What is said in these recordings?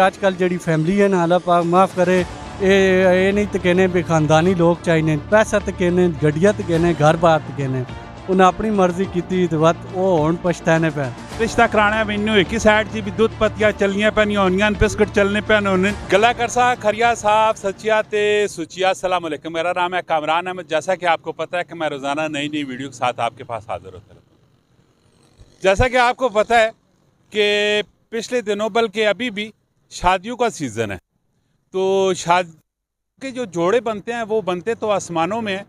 आजकल जी फैमिली है ना, अल्लाह पाक माफ़ करे, ये नहीं तो कहने भी खानदानी लोग चाहिए, पैसा तो कहने, गड्डियां तो कहने, घर बार तो कहने, उन्हें अपनी मर्जी की तो वत वो हुण पछताने पे रिश्ता कराना मैनू एक ही साइड जी भी दुध पत्तियां चलनियां पैनियां होनियां बिस्कुट चलने पैने होने गला करसा खरिया साहब सचिया ते सुचिया। अस्सलाम वालेकुम, मेरा नाम है कामरान अहमद। जैसा कि आपको पता है कि मैं रोज़ाना नई नई वीडियो के साथ आपके पास हाजिर होता रहता हूँ। जैसा कि आपको पता है कि पिछले दिनों बल्कि अभी भी शादियों का सीज़न है, तो शादी के जो जोड़े बनते हैं वो बनते तो आसमानों में हैं,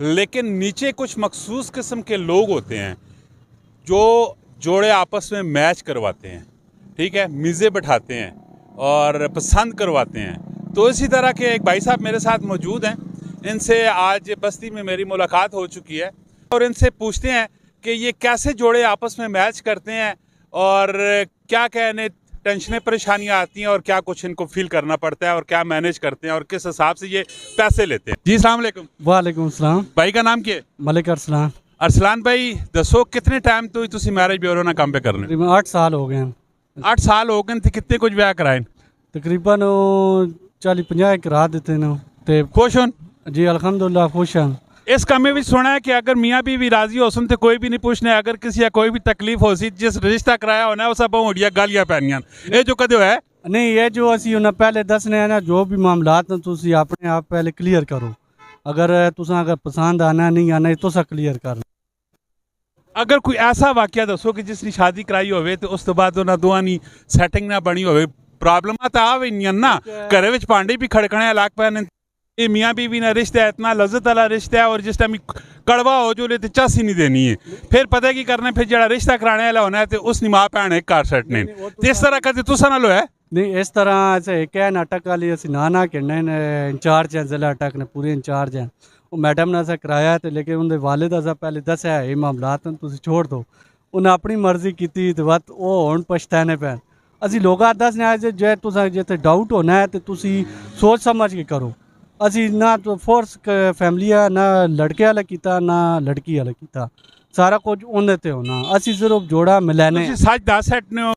लेकिन नीचे कुछ मखसूस किस्म के लोग होते हैं जो जोड़े आपस में मैच करवाते हैं, ठीक है, मीज़े बैठाते हैं और पसंद करवाते हैं। तो इसी तरह के एक भाई साहब मेरे साथ मौजूद हैं, इनसे आज बस्ती में मेरी मुलाकात हो चुकी है और इनसे पूछते हैं कि ये कैसे जोड़े आपस में मैच करते हैं और क्या क्या इन्हें टेंशनें परेशानियां आती हैं और क्या कुछ इनको फील करना पड़ता है और क्या मैनेज करते हैं और किस हिसाब से ये पैसे लेते हैं। जी अस्सलाम वालेकुम। वालेकुम सलाम। भाई का नाम क्या है? मलिक अरसलान। अरसलान भाई दसो कितने टाइम तो तुसी मैरिज ब्यूरो ना काम पे करने? तकरीबन 8 साल हो गए हैं। 8 साल हो गए थे। कितने कुछ ब्याह कराए? तकरीबन 40-50 करा देते हैं। ते खुश होन? जी अल्हम्दुलिल्लाह खुश हैं। इस काम में भी सुना है कि अगर मियाँ बीवी राजी हो सुन तो कोई भी नहीं पूछने, अगर किसी या कोई भी तकलीफ हो सी जिस रिश्ता कराया होना वो सब उड़िया गालियां पैनियां ये जो कदे है नहीं, ये जो असी उन्हें पहले दसने हैं ना, जो भी मामलात हैं तुसी अपने आप पहले क्लियर करो। अगर पसंद आना नहीं आना तो सा क्लियर कर। अगर कोई ऐसा वाकया दसो कि जिसने शादी कराई होवे तो उस तो बाद उन्हें दोवां नी सैटिंग ना बनी होवे, प्रॉब्लम तो आवे नहीं ना, घरे विच भांडे भी खड़कने अलग पैने। ये मियाँ बीवी ना रिश्ता है इतना लज्जत वाला रिश्ता है और जिस टाइम कड़वा हो जो तो चस ही नहीं देनी है, फिर पता की करना, फिर जरा रिश्ता कराने वाला होना है तो उसनी माँ भैन एक कार सटने इस तरह कदे तुसा नाल होया? नहीं, इस तरह ऐसे एक है नाटक वाली असी ना कहने इंचार्ज हैं, जिला अटक ने पूरे इंचार्ज हैं, वो मैडम ने ऐसा कराया तो, लेकिन उनके वालिद असा पहले दसिया ये मामलात तुम छोड़ दो, उन्हें अपनी मर्जी की तो वत वो हुण पछताने पैन। असी लोग दसने जो तुसा जिथे डाउट होना है तो तुसी सोच समझ के करो। असी ना तो फोर्स फैमिली है, ना लड़के वाले किया ना लड़की वाले किया, सारा कुछ उन्हें ते होना, असी सिर्फ जोड़ा मिलाने सच दस सकने हो,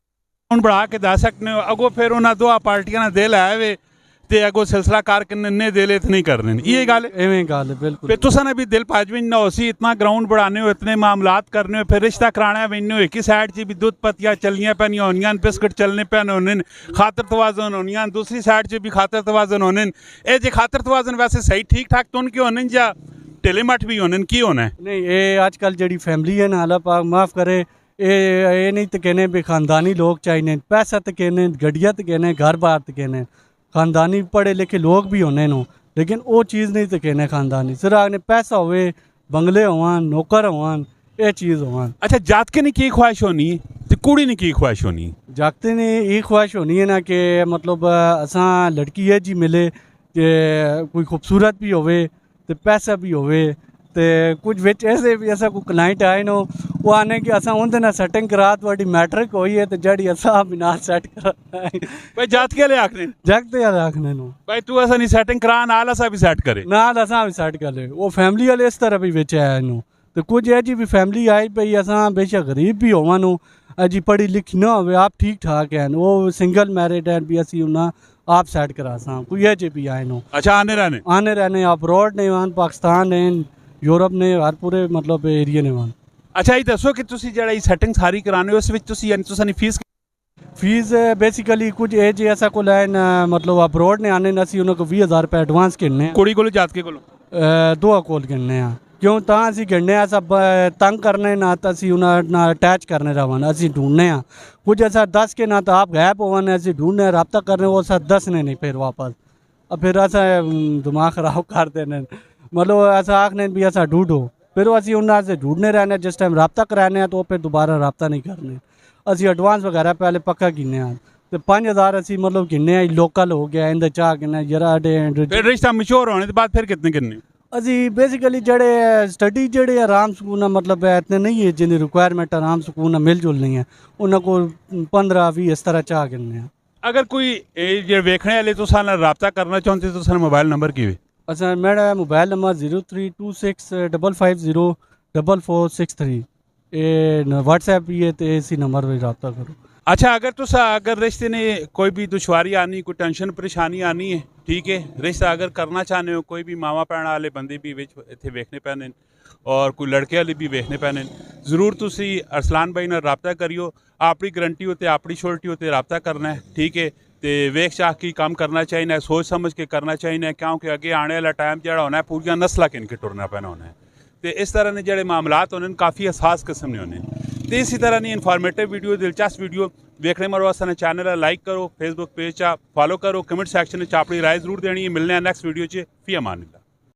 बढ़ा के दस सकने हो, अगो फिर उन्हें दो पार्टियां ने दे लाए वे ते अगो सिलसिला कार करने दे ले नहीं करने, ये गल एवें गल बिल्कुल। फिर तुसा ने भी दिल पाजवी ना हो सी, इतना ग्राउंड बढ़ाने हो, इतने मामलात करने हो, फिर रिश्ता कराना मैनू एक ही साइड से भी दुध पत्तियां चलनियां पैनियां होनियां बिस्कुट चलने पैने होने, खातर तवाजन होनियां, दूसरी साइड से भी खातर तवाजन होने। ये जे खातर तवाजन वैसे सही ठीक ठाक तो उनके होने या ढिले मठ भी होने की होना है? नहीं, ये आजकल जी फैमिली है ना, अल्लाह पाक माफ़ करे, ये नहीं तो कहने भी खानदानी लोग चाहिए, पैसा तो कहने, गड्डियां तो कहने, घर बार तो कहने, खानदानी पढ़े लिखे लोग भी होने नो, लेकिन वो चीज़ नहीं तो कहने खानदानी, सिर्फ आने पैसा होवे, बंगले होवन, नौकर होवन, ये चीज़ होवन। अच्छा, जातके ने की ख्वाहिश होनी तो कुड़ी ने की ख्वाहिश होनी? जागते ने ये ख्वाहिश होनी है ना कि मतलब असा लड़की है जी मिले कि कोई खूबसूरत भी होवे तो पैसा भी होवे, तो कुछ बिच ऐसे भी ऐसा कोई क्लाइंट आए नो वो आने कि असा उनके ना सेटिंग करा थोड़ी मैट्रिक होई है तो जड़ी असा बिना सेट करा भाई जातके वाले आखने जागते वाले आखने नो भाई तू ऐसा नहीं सेटिंग करा नाल असा भी सेट करे, नाल असा भी सेट कर ले, वो फैमिली वाले इस तरह भी बिच आए नो। तो कुछ है जी भी फैमिली आई भाई असा बेशक गरीब भी होवा नो, जी पढ़ी लिखी ना हो, आप ठीक ठाक हैं, वो सिंगल मैरिड है भी असी उन्हें आप सेट करा सा, कोई है जी भी आए नो। अच्छा, आने रहने अब्रॉड ने वन, पाकिस्तान ने, यूरोप ने, हर पूरे मतलब एरिया ने वन। अच्छा, ये दसो कि तुसी जड़ा ये सेटिंग सारी कराने हो उस विच तुसी यानी तुसानी फीस बेसिकली कुछ एज ऐसा को लाइन मतलब अब्रॉड ने आने असी उन्हें को 20,000 रुपये एडवांस गिनने कुड़ी कोलो जातके कोलो दो कोल गिनने क्यों तां असी गिनने सब तंग करने ना तो असी उन्हें ना अटैच करने रवन, असी ढूंढने कुछ ऐसा दस के ना तो आप गैप होवन असी ढूंढने रब्ता करने वो सब दसने नहीं फिर वापस, अब फिर ऐसा दिमाग खराब कर देने, मतलब ऐसा आखने भी ऐसा ढूंढो, फिर असी उन्हें ढूंढने रहने, जिस टाइम रब्ता कराने तो फिर दोबारा रब्ता नहीं करने, असी एडवांस वगैरह पहले पक्का गिने तो 5,000 असी मतलब गिने लोकल हो गया इंदे चाह गिने जरा फिर रिश्ता मशहूर होने के बाद फिर कितने गिने? असी बेसिकली जड़े स्टडी जड़े आराम सुकून मतलब इतने नहीं है जिन्हें रिक्वायरमेंट आराम सुकून मिल जुल नहीं है, उन्हें को 15-20 इस तरह चाह गिने। अगर कोई जे वेखने वाले तो साल रब्ता करना चाहते तो सर मोबाइल नंबर की? अच्छा मेरा मोबाइल नंबर 0326550463, ये व्हाट्सएप भी है तो इसी नंबर पर रब्ता करो। अच्छा, अगर रिश्ते ने कोई भी दुश्वारी आनी, कोई टेंशन परेशानी आनी है, ठीक है, रिश्ता अगर करना चाहते हो, कोई भी मावा भैन वाले बंदे भी इत्थे वेखने पैने और कोई लड़के वाले भी वेखने पैने, जरूर तुसी अरसलान भाई नाल राबता करियो। अपनी गारंटी होते अपनी श्योरिटी होते राबता करना है, ठीक है। तो वेख चाह के काम करना चाहिए, सोच समझ के करना चाहिए, क्योंकि अगे आने वाला टाइम जो होना है पूरी नस्ल किन के टुरना पैना होना है। तो इस तरह ने जोड़े मामलात होने काफ़ी हसास किस्म ने होने। तो इसी तरह की इन्फॉर्मेटिव वीडियो, दिलचस्प वीडियो देखने मरो वास्ते चैनल लाइक करो, फेसबुक पेज फॉलो करो, कमेंट सैक्शन में अपनी राय जरूर देनी है। मिलने नेक्स्ट वीडियो च। फी अमान अल्लाह।